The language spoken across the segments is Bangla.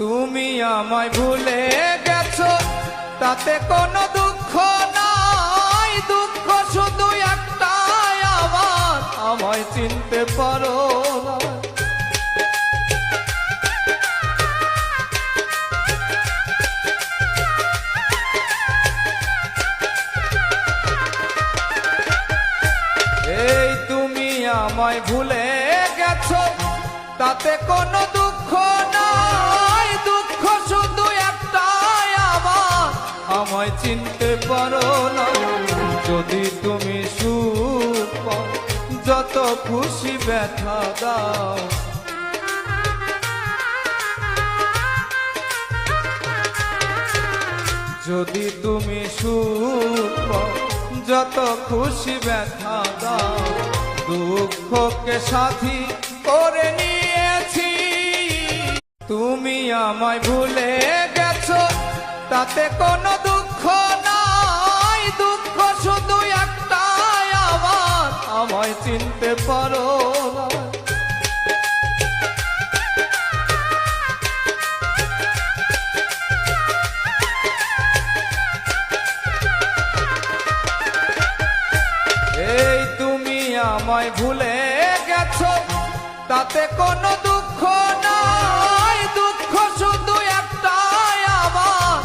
তুমি আমায় ভুলে গেছো তাতে কোনো দুঃখ নাই, দুঃখ শুধু একটাই আমার, আমায় চিনতে পারো না। এই তুমি আমায় ভুলে গেছো তাতে কোনো দুঃখ নাই, দুঃখ শুধু একটাই আমার, আমায় চিনতে পারো না। যদি তুমি সুখ পাও যত খুশি ব্যথা দাও, যদি তুমি সুখ পাও যত খুশি ব্যথা দাও, দুঃখকে সাথী করে নিয়েছি। তুমি আমায় ভুলে গেছো তাতে কোনো দুঃখ নাই, দুঃখ শুধু একটাই আমার, আমায় চিনতে পারো না। এই তুমি আমায় ভুলে গেছো তাতে কোনো দুঃখ নাই, দুঃখ শুধু একটাই আমার,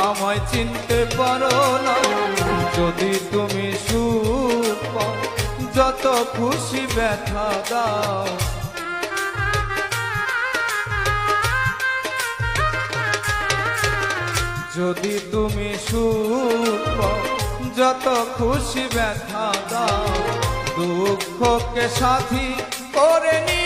আমায় চিনতে পারো না। যদি তুমি সুখ পাও যত খুশি ব্যথা দাও, যদি তুমি সুখ পাও যত খুশি ব্যথা দাও, দুঃখকে সাথী করে নি।